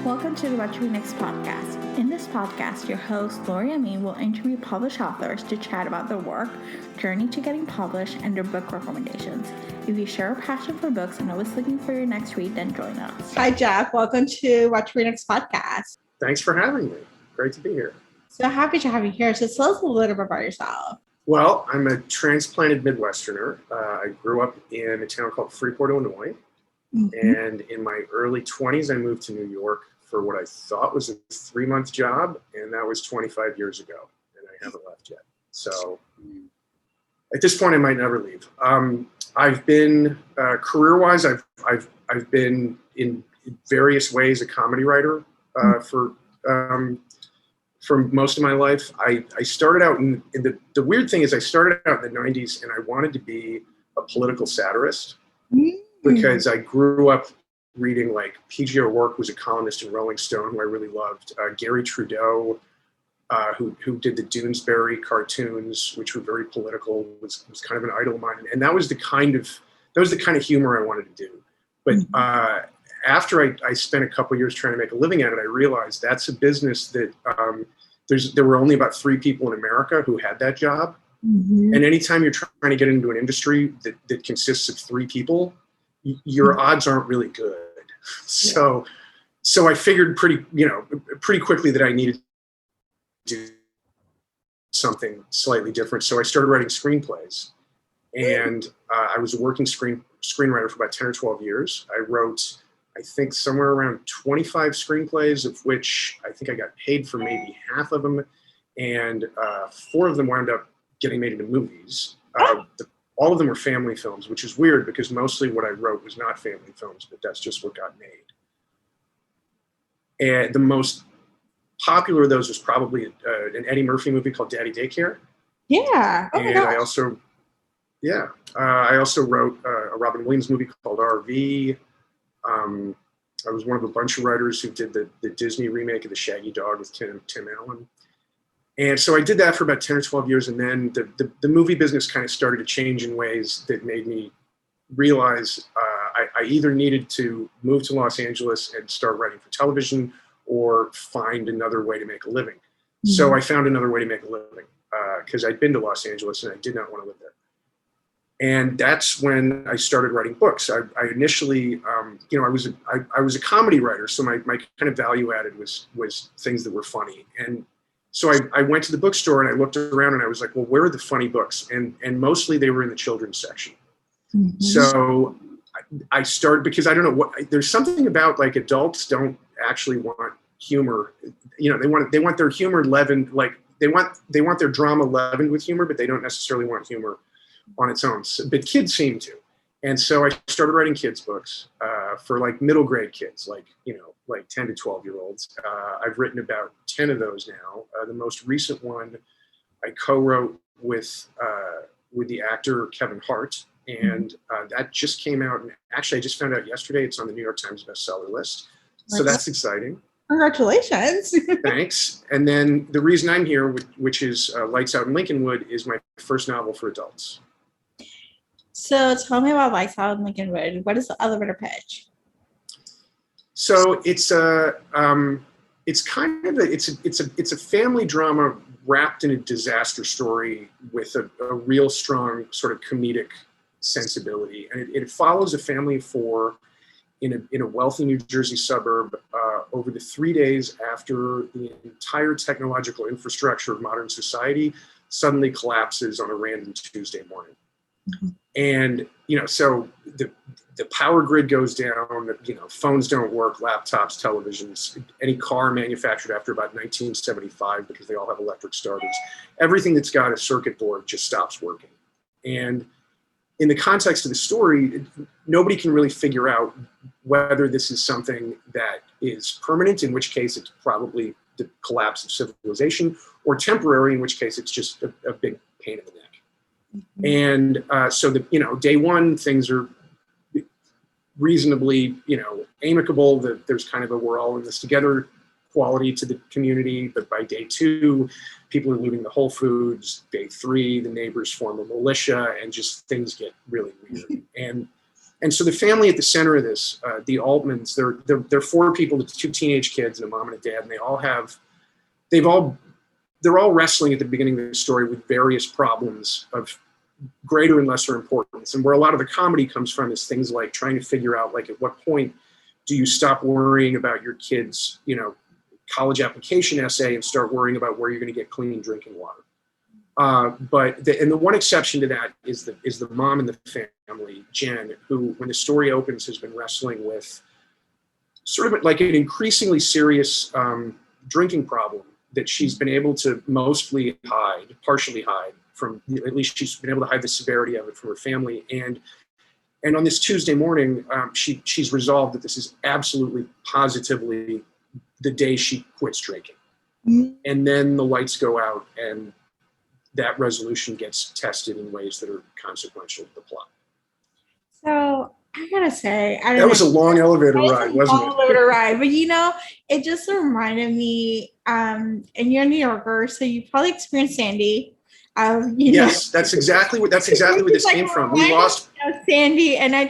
Welcome to the What to Read Next podcast. In this podcast, your host, Lori Amin, will interview published authors to chat about their work, journey to getting published, and their book recommendations. If you share a passion for books and always looking for your next read, then join us. Hi, Geoff. Welcome to What to Read Next podcast. Thanks for having me. Great to be here. So happy to have you here. So tell us a little bit about yourself. Well, I'm a transplanted Midwesterner. I grew up in a town called Freeport, Illinois. And in my early 20s, I moved to New York for what I thought was a 3-month job, and that was 25 years ago, and I haven't left yet. So at this point, I might never leave. I've been career-wise, I've been in various ways a comedy writer for most of my life. I started out in the weird thing is I started out in the 90s, and I wanted to be a political satirist because I grew up reading, like, P.G. O'Rourke was a columnist in Rolling Stone who I really loved. Gary Trudeau, who did the Doonesbury cartoons, which were very political, was kind of an idol of mine. And that was the kind of humor I wanted to do. But after I spent a couple years trying to make a living at it, I realized that's a business that there were only about 3 people in America who had that job. And anytime you're trying to get into an industry that consists of 3 people, your odds aren't really good. So I figured pretty quickly that I needed to do something slightly different. So I started writing screenplays, and I was a working screenwriter for about 10 or 12 years. I wrote, I think, somewhere around 25 screenplays, of which I think I got paid for maybe half of them, and 4 of them wound up getting made into movies. All of them were family films, which is weird because mostly what I wrote was not family films, but that's just what got made. And the most popular of those was probably an Eddie Murphy movie called Daddy Daycare. Yeah. Oh, and I also wrote a Robin Williams movie called RV. I was one of a bunch of writers who did the Disney remake of The Shaggy Dog with Tim Allen. And so I did that for about 10 or 12 years, and then the movie business kind of started to change in ways that made me realize I either needed to move to Los Angeles and start writing for television or find another way to make a living. So I found another way to make a living because I'd been to Los Angeles and I did not want to live there. And that's when I started writing books. I initially, I was a comedy writer, so my kind of value added was things that were funny. And so I went to the bookstore and I looked around and I was like, well, where are the funny books? And mostly they were in the children's section. So I started, because I don't know what, there's something about, like, adults don't actually want humor. They want their humor leavened, like they want their drama leavened with humor, but they don't necessarily want humor on its own. But kids seem to. And so I started writing kids books for, like, middle grade kids, like 10 to 12 year olds. I've written about 10 of those now. The most recent one I co-wrote with the actor Kevin Hart, and that just came out. And actually, I just found out yesterday it's on the New York Times bestseller list. So that's exciting. Congratulations. Thanks. And then the reason I'm here, which is Lights Out in Lincolnwood, is my first novel for adults. So tell me about Lights Out in Lincolnwood. What is the elevator pitch? So it's a family drama wrapped in a disaster story with a real strong sort of comedic sensibility, and it follows a family of 4 in a wealthy New Jersey suburb over the 3 days after the entire technological infrastructure of modern society suddenly collapses on a random Tuesday morning. And so the power grid goes down, phones don't work, laptops, televisions, any car manufactured after about 1975, because they all have electric starters, everything that's got a circuit board just stops working. And in the context of the story, nobody can really figure out whether this is something that is permanent, in which case it's probably the collapse of civilization, or temporary, in which case it's just a big pain in the neck. And so day one, things are reasonably, amicable. There's kind of a we're all in this together quality to the community. But by day 2, people are looting the Whole Foods. Day 3, the neighbors form a militia, and just things get really weird. And And so the family at the center of this, the Altmans, they're 4 people, it's 2 teenage kids and a mom and a dad, and they're all wrestling at the beginning of the story with various problems of greater and lesser importance. And where a lot of the comedy comes from is things like trying to figure out, like, at what point do you stop worrying about your kids, college application essay and start worrying about where you're going to get clean drinking water. But the one exception to that is the mom in the family, Jen, who, when the story opens, has been wrestling with sort of like an increasingly serious drinking problem that she's been able to partially hide from, at least she's been able to hide the severity of it from her family. And on this Tuesday morning, she's resolved that this is absolutely, positively the day she quits drinking. Mm-hmm. And then the lights go out and that resolution gets tested in ways that are consequential to the plot. So I gotta say, that was a long elevator ride, wasn't it? Elevator ride, but it just reminded me. And you're a New Yorker, so you probably experienced Sandy. Yes, that's exactly where this came from. We lost Sandy, and I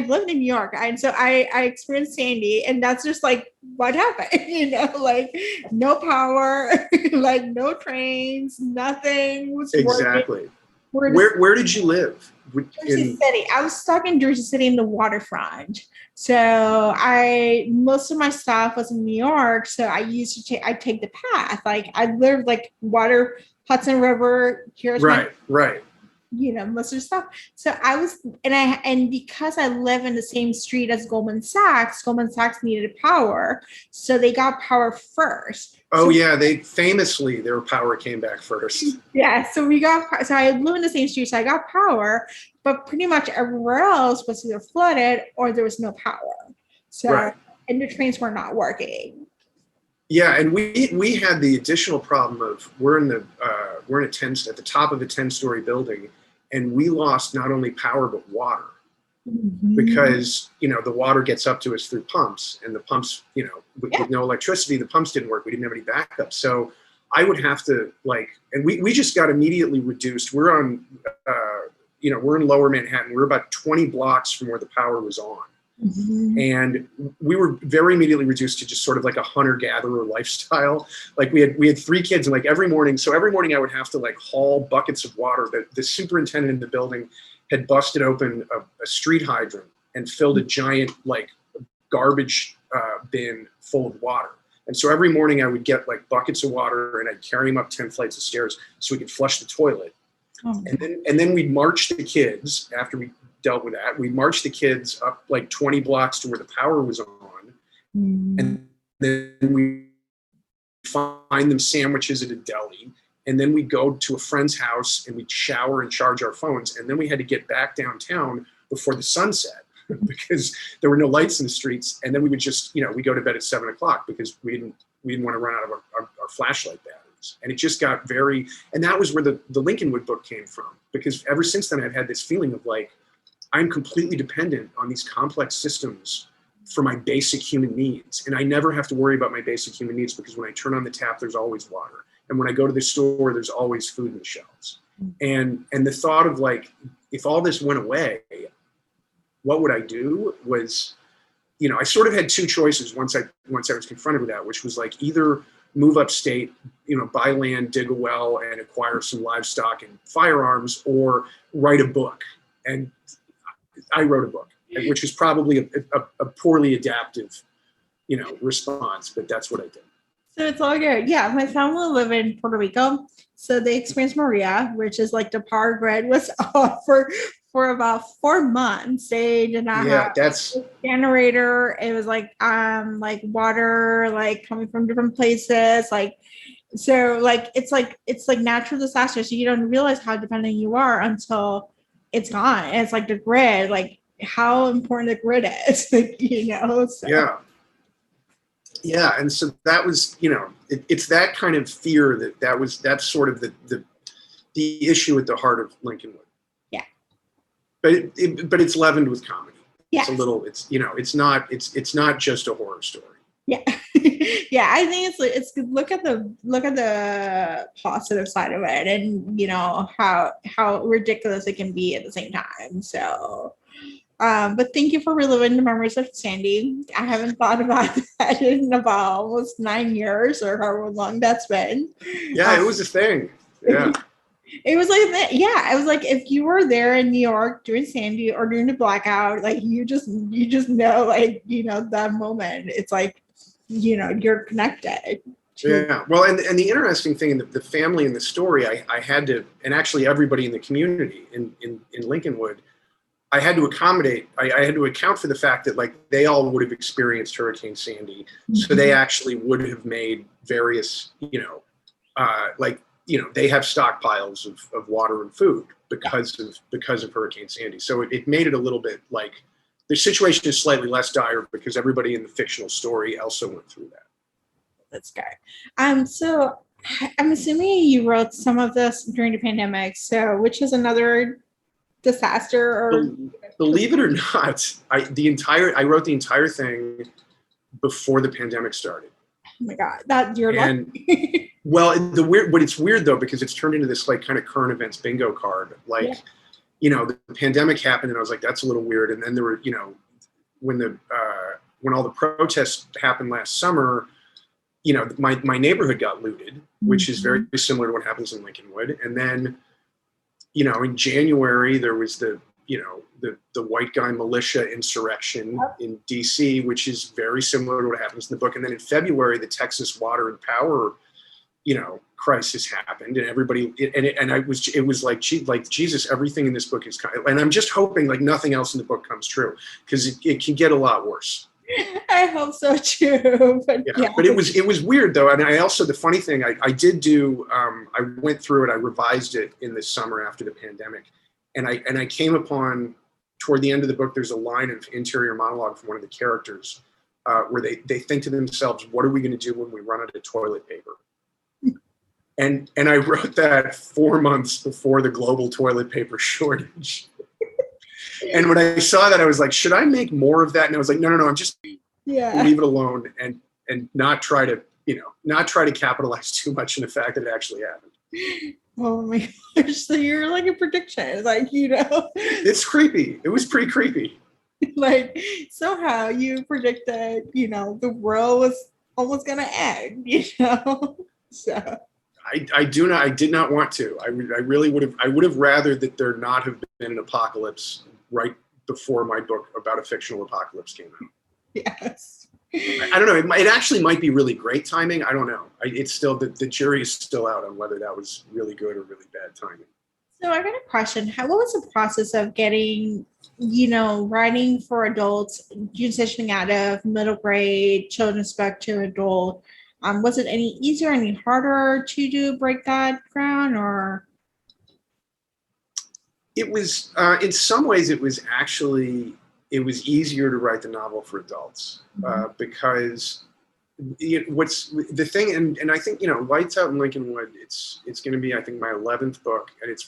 lived in New York, and so I experienced Sandy, and that's just like what happened. Like no power, like no trains, nothing was exactly. Working. Where did you live? Jersey City. I was stuck in Jersey City in the waterfront. So most of my stuff was in New York. So I take the path. Like I lived like Hudson River. Here's right. Most of the stuff. So I was, and because I live in the same street as Goldman Sachs needed power. So they got power first. Oh, yeah. Their power came back first. Yeah. So I live in the same street. So I got power, but pretty much everywhere else was either flooded or there was no power. So, right. And the trains were not working. Yeah. And we had the additional problem of we're at the top of a 10-story building, and we lost not only power, but water. Mm-hmm. Because, the water gets up to us through pumps, and the pumps, with no electricity, the pumps didn't work. We didn't have any backup. So I would have to and we just got immediately reduced. We're on, we're in Lower Manhattan. We're about 20 blocks from where the power was on. Mm-hmm. And we were very immediately reduced to just sort of like a hunter-gatherer lifestyle. Like we had 3 kids, and like every morning I would have to haul buckets of water. The superintendent in the building had busted open a street hydrant and filled a giant garbage bin full of water. And so every morning I would get buckets of water, and I'd carry them up 10 flights of stairs so we could flush the toilet. Oh. And then we'd march the kids after we dealt with that. We'd march the kids up 20 blocks to where the power was on. Mm. And then we find them sandwiches at a deli. And then we'd go to a friend's house and we'd shower and charge our phones. And then we had to get back downtown before the sun set because there were no lights in the streets. And then we would just, we go to bed at 7:00 because we didn't want to run out of our flashlight batteries. And it just got and that was where the Lincolnwood book came from, because ever since then I've had this feeling of I'm completely dependent on these complex systems for my basic human needs. And I never have to worry about my basic human needs because when I turn on the tap, there's always water. And when I go to the store, there's always food in the shelves. And the thought of if all this went away, what would I do was, I sort of had 2 choices once I was confronted with that, which was either move upstate, buy land, dig a well, and acquire some livestock and firearms, or write a book. And I wrote a book, which was probably a poorly adaptive, response, but that's what I did. So it's all good. Yeah, my family live in Puerto Rico, so they experienced Maria, which is the power grid was off for about 4 months. They did not have a generator. It was water coming from different places, so it's natural disaster. So you don't realize how dependent you are until it's gone. And it's the grid, how important the grid is, So. Yeah. Yeah. And so that was, it's that kind of fear that's sort of the issue at the heart of Lincolnwood. Yeah. But it's leavened with comedy. Yes. It's it's not just a horror story. Yeah. Yeah, I think it's good. Look at the positive side of it, and how ridiculous it can be at the same time. So But thank you for reliving the memories of Sandy. I haven't thought about that in about almost 9 years or however long that's been. Yeah, it was a thing. Yeah. It was like that. Yeah, it was like if you were there in New York during Sandy or during the blackout, like you just know, like, that moment. It's like, you're connected to. Yeah. Well, and the interesting thing in the family in the story, I had to, and actually everybody in the community in Lincolnwood, I had to accommodate, I had to account for the fact that like they all would have experienced Hurricane Sandy. Mm-hmm. So they actually would have made various, they have stockpiles of water and food because of Hurricane Sandy. So it made it a little bit like the situation is slightly less dire because everybody in the fictional story also went through that. That's good. So I'm assuming you wrote some of this during the pandemic. So which is another disaster or believe it or not, I wrote the entire thing before the pandemic started. Oh my God, that you're lucky. Well, but it's weird though, because it's turned into this like kind of current events bingo card. Like, the pandemic happened and I was like, that's a little weird. And then there were, when all the protests happened last summer, my neighborhood got looted, which is very similar to what happens in Lincolnwood. And then, in January, there was the white guy militia insurrection in DC, which is very similar to what happens in the book. And then in February, the Texas water and power, crisis happened, and everybody, it was like Jesus, everything in this book is kind of, and I'm just hoping like nothing else in the book comes true, because it can get a lot worse. I hope so too. But it was weird though. And I also, the funny thing, I did do, I went through it, I revised it in the summer after the pandemic. And I came upon, toward the end of the book, there's a line of interior monologue from one of the characters where they think to themselves, what are we going to do when we run out of toilet paper? And I wrote that 4 months before the global toilet paper shortage. And when I saw that, I was like, should I make more of that? And I was like, no, I'm just leave it alone and not try to capitalize too much on the fact that it actually happened. Oh my gosh, so you're like a prediction, like, It's creepy. It was pretty creepy. Like, somehow you predicted, the world was almost gonna end, So I did not want to. I really would have rather that there not have been an apocalypse right before my book about a fictional apocalypse came out. Yes. I don't know. It actually might be really great timing. I don't know. It's still, the jury is still out on whether that was really good or really bad timing. So I got a question. What was the process of getting, writing for adults, transitioning out of middle grade children's book to adult? Was it any easier, any harder to break that ground, or? It was, in some ways, it was easier to write the novel for adults because what's the thing, and I think, Lights Out in Lincolnwood, it's going to be, I think, my 11th book, and it's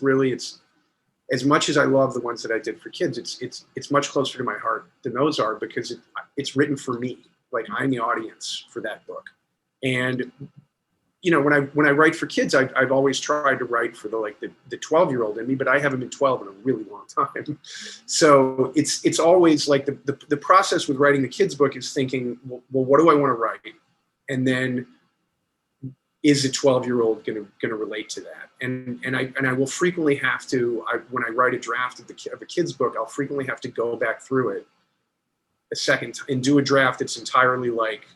as much as I love the ones that I did for kids, it's much closer to my heart than those are, because it's written for me. Like, I'm the audience for that book. And when I write for kids, I've always tried to write for the 12-year-old in me, but I haven't been 12 in a really long time. So it's always like the process with writing the kids book is thinking, well, what do I want to write? And then is a 12-year-old going to relate to that? And I will frequently have to, when I write a draft of a kid's book, I'll frequently have to go back through it a second and do a draft that's entirely like,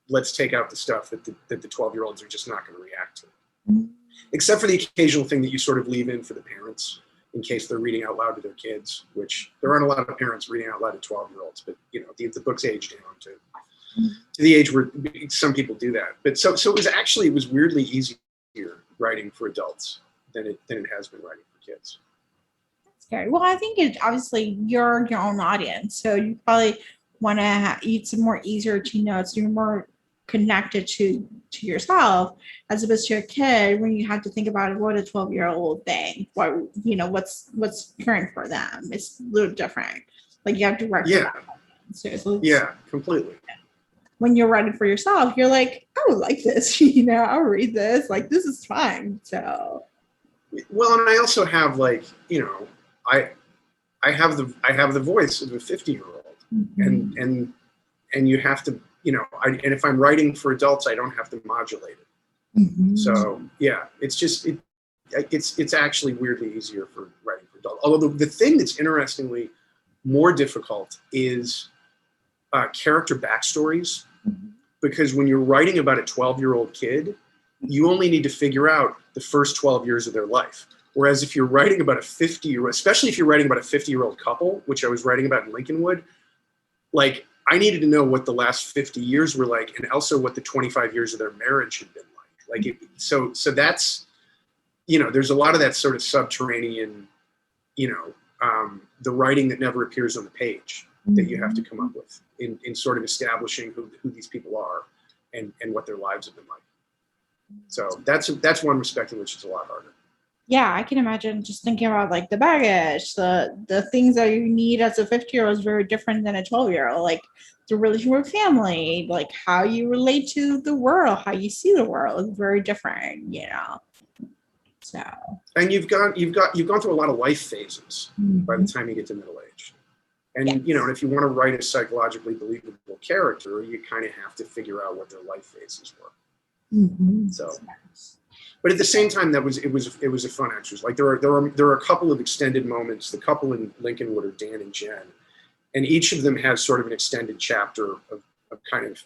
let's take out the stuff that the 12-year-olds are just not going to react to. Except for the occasional thing that you sort of leave in for the parents in case they're reading out loud to their kids, which there aren't a lot of parents reading out loud to 12-year-olds, but the book's aged down to the age where some people do that. But so it was weirdly easier writing for adults than it has been writing for kids. That's scary. Well, I think obviously you're your own audience, so you probably want to it's more easier to so you're more connected to yourself as opposed to a kid when you have to think about what a 12-year-old thing, what's current for them. It's a little different. Like, you have to write. So completely. When you're writing for yourself, you're like, I would like this, I'll read this, like, this is fine. So well, and I also have I have the voice of a 50-year-old, mm-hmm. and you have to, and if I'm writing for adults, I don't have to modulate it. Mm-hmm. So yeah, it's actually weirdly easier for writing for adults. Although the thing that's interestingly more difficult is character backstories, mm-hmm. because when you're writing about a 12-year-old kid, you only need to figure out the first 12 years of their life. Whereas if you're writing about a 50-year-old, especially if you're writing about a 50-year-old couple, which I was writing about in Lincolnwood, like I needed to know what the last 50 years were like, and also what the 25 years of their marriage had been like. So that's, there's a lot of that sort of subterranean, the writing that never appears on the page that you have to come up with in sort of establishing who these people are and what their lives have been like. So that's one respect in which it's a lot harder. Yeah, I can imagine just thinking about like the baggage, the things that you need as a 50-year-old is very different than a 12-year-old. Like the relation with family, like how you relate to the world, how you see the world is very different, So. And you've gone through a lot of life phases mm-hmm. by the time you get to middle age. And yes. And if you want to write a psychologically believable character, you kind of have to figure out what their life phases were. Mm-hmm. So. But at the same time, it was a fun exercise. Like there are a couple of extended moments. The couple in Lincolnwood are Dan and Jen, and each of them has sort of an extended chapter of kind of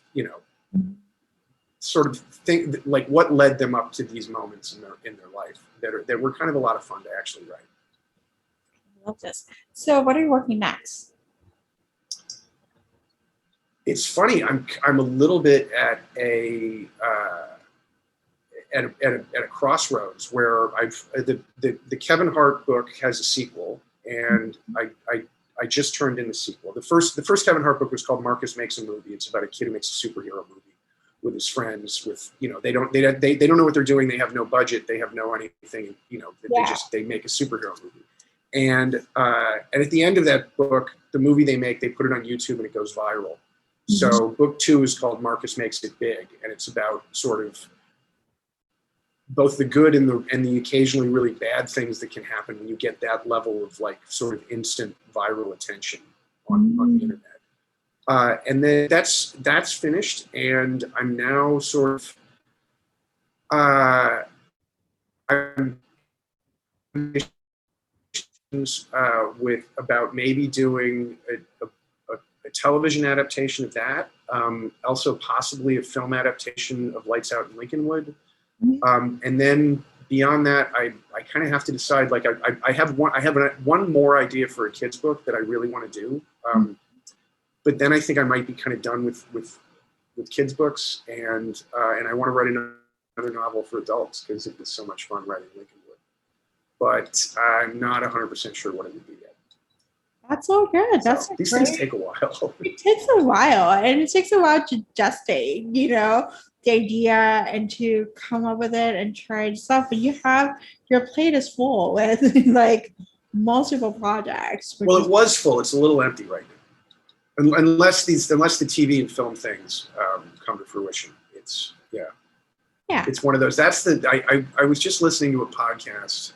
sort of think like what led them up to these moments in their life that were kind of a lot of fun to actually write. I love this. So, what are you working next? It's funny. I'm a little bit at a crossroads where the Kevin Hart book has a sequel, and I just turned in the sequel. The first Kevin Hart book was called Marcus Makes a Movie. It's about a kid who makes a superhero movie with his friends. With they don't know what they're doing. They have no budget. They have no anything. They make a superhero movie. And at the end of that book, the movie they put it on YouTube and it goes viral. Mm-hmm. So book 2 is called Marcus Makes It Big, and it's about sort of both the good and the occasionally really bad things that can happen when you get that level of like sort of instant viral attention on the internet. And then that's finished, and I'm now sort of I'm with about maybe doing a television adaptation of that, also possibly a film adaptation of Lights Out in Lincolnwood. And then beyond that, I kind of have to decide. Like I have one more idea for a kids book that I really want to do, but then I think I might be kind of done with kids books, and I want to write another novel for adults because it was so much fun writing Lincolnwood. But I'm not 100% sure what it would be yet. That's so good. That's these things take a while. It takes a while, and it takes a while to gestate, the idea and to come up with it and try stuff. But your plate is full with like multiple projects. Well, it was full. It's a little empty right now, unless the TV and film things come to fruition. It's it's one of those. I was just listening to a podcast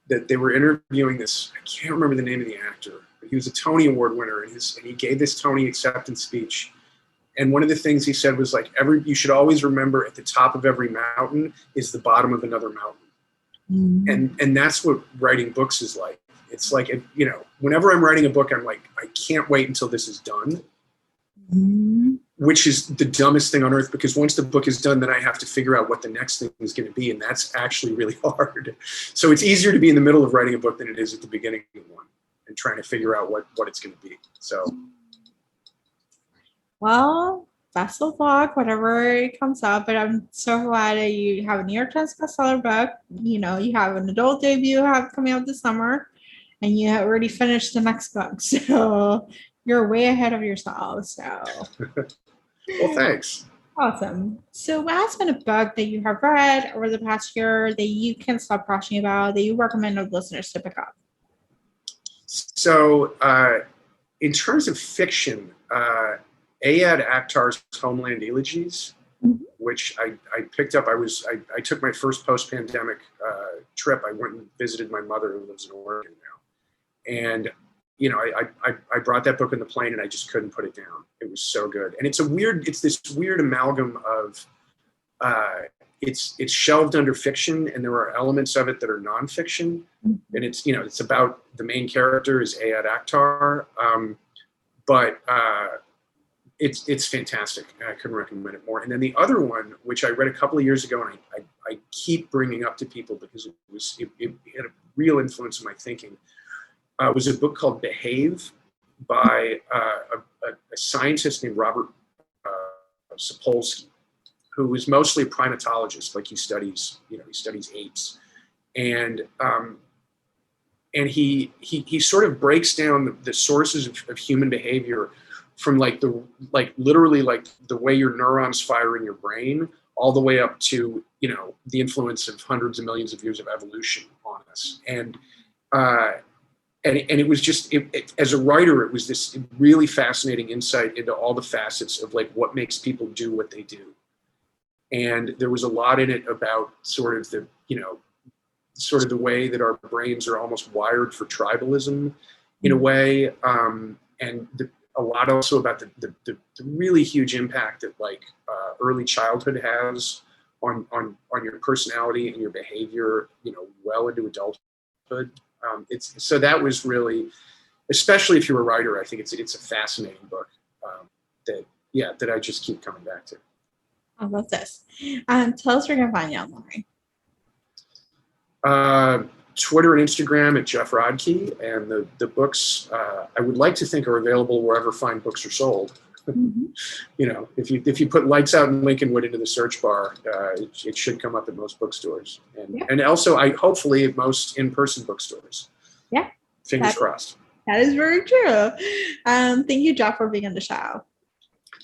that they were interviewing this. I can't remember the name of the actor, but he was a Tony Award winner, and he gave this Tony acceptance speech. And one of the things he said was like, you should always remember at the top of every mountain is the bottom of another mountain. Mm-hmm. And that's what writing books is like. It's like, whenever I'm writing a book, I'm like, I can't wait until this is done, mm-hmm. which is the dumbest thing on earth, because once the book is done, then I have to figure out what the next thing is going to be. And that's actually really hard. So it's easier to be in the middle of writing a book than it is at the beginning of one and trying to figure out what it's going to be. So. Well, best of luck, whatever comes up. But I'm so glad that you have a New York Times bestseller book. You have an adult debut coming out this summer, and you have already finished the next book. So you're way ahead of yourself. So, well, thanks. Awesome. So, what has been a book that you have read over the past year that you can't stop rushing about that you recommend our listeners to pick up? So, in terms of fiction, Ayad Akhtar's Homeland Elegies, mm-hmm. which I picked up. I took my first post-pandemic trip. I went and visited my mother who lives in Oregon now. And I brought that book on the plane and I just couldn't put it down. It was so good. And it's this weird amalgam of, it's shelved under fiction, and there are elements of it that are nonfiction. And it's about the main character is Ayad Akhtar. But it's fantastic. I couldn't recommend it more. And then the other one, which I read a couple of years ago, and I keep bringing up to people because it had a real influence on my thinking, was a book called Behave by a scientist named Robert Sapolsky, who is mostly a primatologist. Like he studies apes, and he sort of breaks down the sources of human behavior from literally the way your neurons fire in your brain, all the way up to the influence of hundreds of millions of years of evolution on us. And it was just, as a writer, it was this really fascinating insight into all the facets of what makes people do what they do. And there was a lot in it about sort of the way that our brains are almost wired for tribalism in a way. And a lot also about the really huge impact that early childhood has on your personality and your behavior, well into adulthood. So that was really, especially if you're a writer, I think it's a fascinating book that I just keep coming back to. I love this. Tell us where you can find you online. Twitter and Instagram at Geoff Rodkey, and the books I would like to think are available wherever fine books are sold. Mm-hmm. If you put Lights Out in Lincolnwood into the search bar, it should come up at most bookstores, and also hopefully at most in-person bookstores. Yeah, fingers crossed. That is very true. Thank you, Geoff, for being on the show.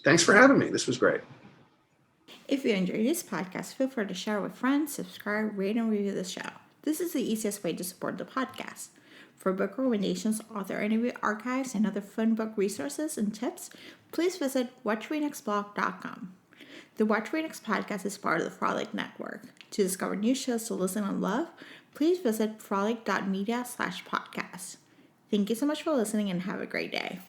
Thanks for having me. This was great. If you enjoyed this podcast, feel free to share with friends, subscribe, rate, and review the show. This is the easiest way to support the podcast. For book recommendations, author interview archives, and other fun book resources and tips, please visit WhatchWeNextBlog.com. The Watch Read Next podcast is part of the Frolic Network. To discover new shows to listen and love, please visit frolic.media/podcast. Thank you so much for listening and have a great day.